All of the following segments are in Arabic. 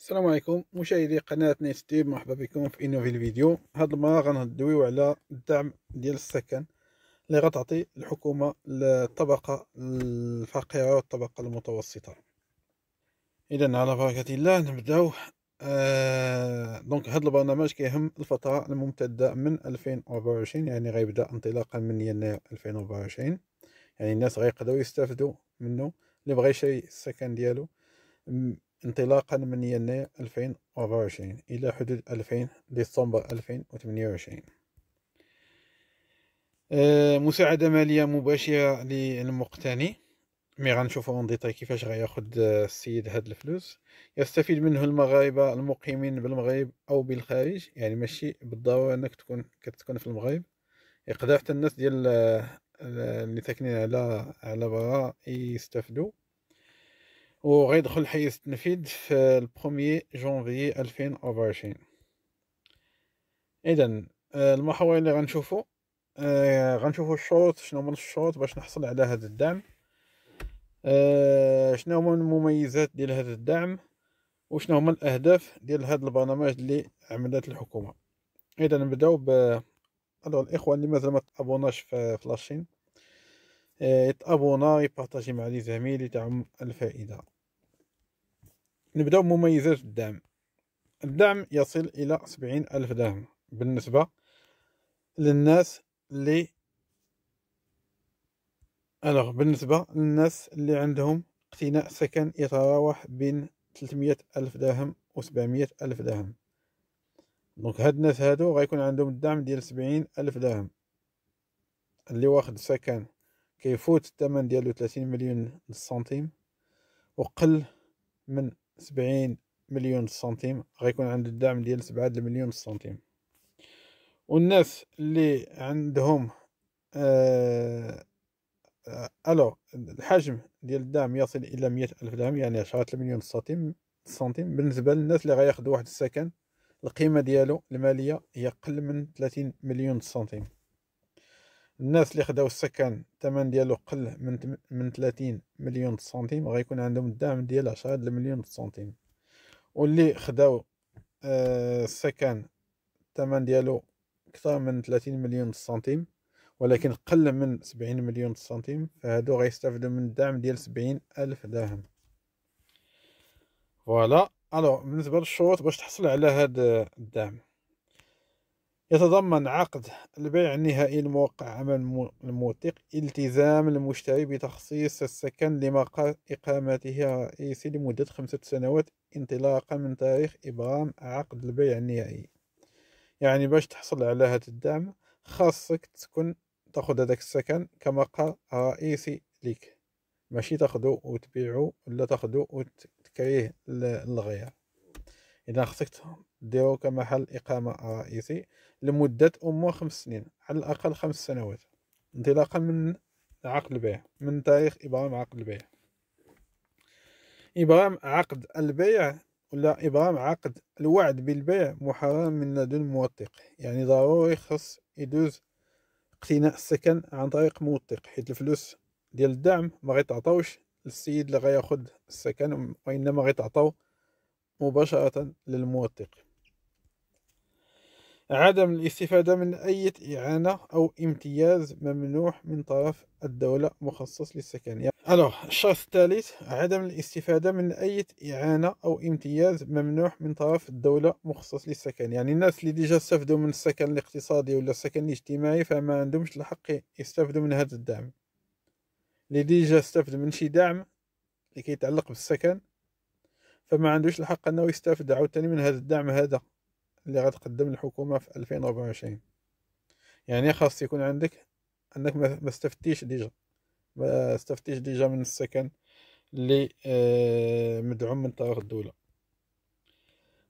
السلام عليكم مشاهدي قناة نايس تيب، مرحبا بكم في نوفيل فيديو. هاد المرة غندويو على الدعم ديال السكن اللي غتعطي الحكومة للطبقة الفقيرة والطبقة المتوسطة. إذا على بركة الله نبداو. دونك هاد البرنامج كيهم الفترة الممتدة من 2024، يعني غيبدا انطلاقا من يناير 2024. يعني الناس غيقدروا يستافدوا منه اللي بغى يشري السكن ديالو انطلاقا من يناير 2024 إلى حدود 2000 ديسمبر 2028. مساعدة مالية مباشرة للمقتني. مي غنشوفو اون ديتاي كيفاش غياخد السيد هاد الفلوس. يستفيد منه المغاربة المقيمين بالمغرب أو بالخارج، يعني ماشي بالضرورة أنك كتكون في المغرب. يقدر حتى الناس ديال اللي ساكنين على برا يستافدوا. وغيدخل حيز التنفيذ في البروميي جونفيي 2024. اذا المحور اللي غنشوفو الشروط. شنو هما الشروط باش نحصل على هذا الدعم؟ شنو هما المميزات ديال هذا الدعم؟ وشنو هما الاهداف ديال هذا البرنامج اللي عملت الحكومه؟ اذا نبداو الاخوه اللي مازال ما تابوناش في لاشين، يتابونا، يبارطاجي مع لي زميل، يتعم الفائده. نبداو بمميزات الدعم. الدعم يصل إلى 70,000 درهم بالنسبة للناس اللي عندهم اقتناء سكن يتراوح بين 300,000 درهم و 700,000 درهم. دونك هاد الناس هادو غيكون عندهم الدعم ديال 70,000 درهم. اللي واخد سكن كيفوت الثمن ديالو 30 مليون سنتيم وقل من 70 مليون سنتيم غيكون عنده الدعم ديال 7 مليون سنتيم. والناس اللي عندهم الحجم ديال الدعم يصل الى 100,000 درهم، يعني 10 مليون سنتيم. بالنسبه للناس اللي غياخدوا واحد السكن القيمه ديالو الماليه هي اقل من 30 مليون سنتيم. الناس اللي خداو السكن الثمن ديالو قل من 30 مليون سنتيم غيكون عندهم الدعم ديال 10 مليون سنتيم. واللي خداو السكن الثمن ديالو أكثر من 30 مليون سنتيم ولكن قل من 70 مليون سنتيم، فهادو غيستافدوا من الدعم ديال 70,000 درهم. فوالا. بالنسبة للشروط باش تحصل على هذا الدعم، يتضمن عقد البيع النهائي الموقع أمام الموثق، التزام المشتري بتخصيص السكن لمقر إقامته الرئيسي لمدة 5 سنوات انطلاقا من تاريخ إبرام عقد البيع النهائي. يعني باش تحصل على هذا الدعم خاصك تاخذ هذاك السكن كمقر رئيسي ليك، ماشي تاخذو وتبيعو ولا تاخذو وتكريه للغير. اذا خاصك ديرو كمحل اقامه رئيسي لمده 5 سنين، على الاقل 5 سنوات انطلاقا من عقد البيع، من تاريخ ابرام عقد البيع. ابرام عقد البيع ولا إبرام عقد الوعد بالبيع محرم من لدن موثق، يعني ضروري خص يدوز اقتناء السكن عن طريق موثق، حيت الفلوس ديال الدعم ما غيتعطاوش للسيد اللي غياخد السكن وإنما غيتعطاو مباشرة للموثق. عدم الاستفادة من أي إعانة أو امتياز ممنوح من طرف الدولة مخصص للسكن. الشرط الثالث عدم الاستفادة من أي إعانة أو امتياز ممنوح من طرف الدولة مخصص للسكن. يعني الناس اللي ديجا استفدوا من السكن الاقتصادي ولا السكن الاجتماعي فما عندهمش الحق يستفدوا من هذا الدعم. اللي ديجا استفد من شي دعم اللي كيتعلق بالسكن فما عندوش الحق أنه يستفد عاوتاني من هذا الدعم هذا اللي غتقدم الحكومة في 2024. يعني خاص يكون عندك أنك ما استفدتيش ديجا من السكن اللي مدعوم من طرف الدولة.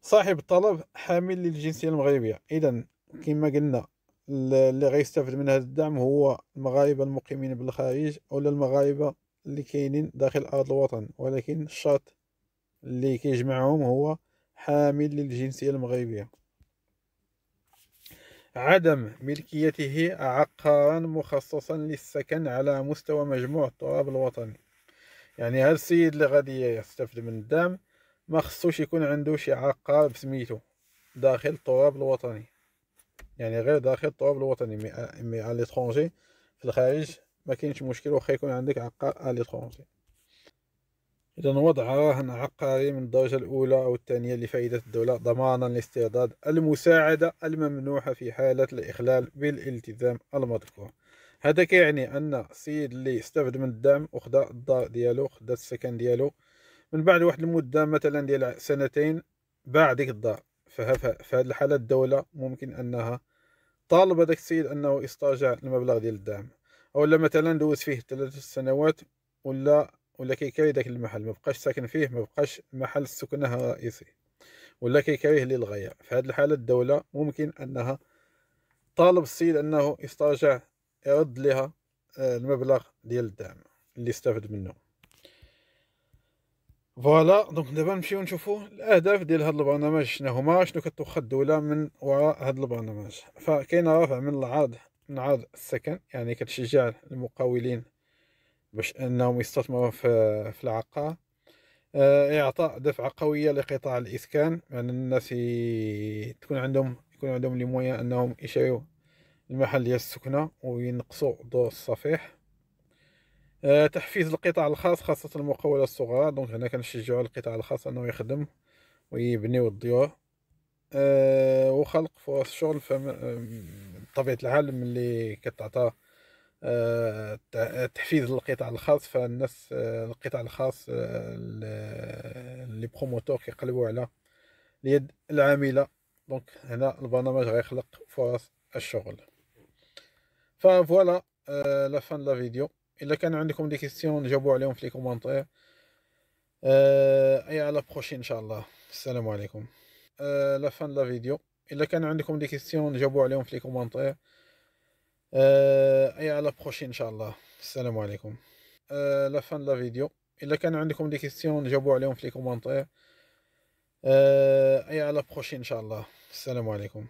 صاحب الطلب حامل للجنسية المغربية. إذا كما قلنا اللي غيستافد من هذا الدعم هو المغاربة المقيمين بالخارج أو المغاربة اللي كاينين داخل أرض الوطن، ولكن الشرط اللي كيجمعهم هو حامل للجنسية المغربية. عدم ملكيته عقارا مخصصا للسكن على مستوى مجموع التراب الوطني. يعني هذا السيد اللي غادي يستفد من الدعم ما خصوش يكون عنده شي عقار بسميتو داخل التراب الوطني، يعني غير داخل التراب الوطني. مي على ليترونجي في الخارج ما كاينش مشكل واخا يكون عندك عقار على ليترونجي. إذا وضع رهن عقاري من الدرجة الأولى أو الثانية لفائدة الدولة ضمانا لاسترداد المساعدة الممنوحة في حالة الإخلال بالالتزام المذكور. هذا كيعني أن السيد اللي استفد من الدعم وخدا الدار ديالو، خدا السكن ديالو، من بعد واحد المدة مثلا ديال سنتين باع ديك الدار، في هذه الحالة الدولة ممكن أنها طالب هذاك السيد أنه يسترجع المبلغ ديال الدعم. أولا مثلا دوز فيه 3 سنوات ولا كيكري داك المحل، مبقاش ساكن فيه، مبقاش محل السكنة الرئيسي، ولا كيكريه للغاية. في هذه الحالة الدولة ممكن أنها طالب السيد أنه يسترجع، يرد لها المبلغ ديال الدعم اللي استفد منه. فوالا دونك دابا نمشيو نشوفو الاهداف ديال هذا البرنامج شنو هما، شنو كتوخى الدوله من وراء هذا البرنامج. فكاين رفع من عرض السكن، يعني كتشجع المقاولين باش انهم يستثمروا في العقار. اعطاء دفعه قويه لقطاع الاسكان، يعني الناس يكون عندهم لي مويان انهم يشريو المحل ديال السكنه وينقصوا دور الصفيح. تحفيز القطاع الخاص خاصة المقاولات الصغرى، دونك هنا كنشجعوا القطاع الخاص انه يخدم ويبنيو الديور. وخلق فرص شغل. بطبيعة الحال ملي كتعطى تحفيز للقطاع الخاص، فالناس القطاع الخاص لي بروموتور كيقلبوا على اليد العاملة، دونك هنا البرنامج غيخلق فرص الشغل. فوالا لا فان لا فيديو. الا كان عندكم دي كيسيون جاوبوا عليهم في لي كومونتير. اي على بروشين ان شاء الله. السلام عليكم. لا فان لا فيديو. الا كان عندكم دي كيسيون جاوبوا عليهم في لي كومونتير. اي على بروشين ان شاء الله. السلام عليكم. لا فان لا فيديو. الا كان عندكم دي كيسيون جاوبوا عليهم في لي كومونتير. اي على بروشين ان شاء الله. السلام عليكم.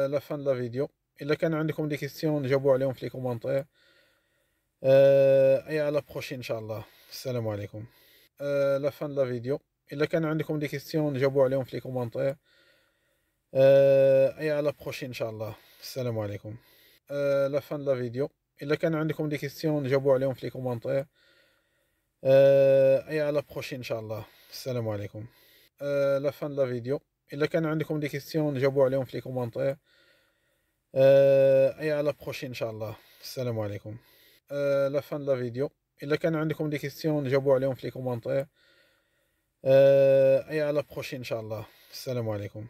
لا فان لا فيديو. الا كان عندكم دي كيسيون جاوبوا عليهم في لي كومونتير. اي على بروشين ان شاء الله. السلام عليكم. لا فان لا فيديو. الا كان عندكم دي كيسيون جاوبوا عليهم في لي كومونتير. اي على بروشين ان شاء الله. السلام عليكم. لا فان لا فيديو. الا كان عندكم دي كيسيون جاوبوا عليهم في لي كومونتير. اي على بروشين ان شاء الله. السلام عليكم. لا فان لا فيديو. الا كان عندكم دي كيسيون جاوبوا عليهم في لي كومونتير. اي على بروشين ان شاء الله. السلام عليكم. لا فان لا فيديو. الا كان عندكم دي كيسيون جاوبوا عليهم في لي كومونتير. اي على بروشين ان شاء الله. السلام عليكم.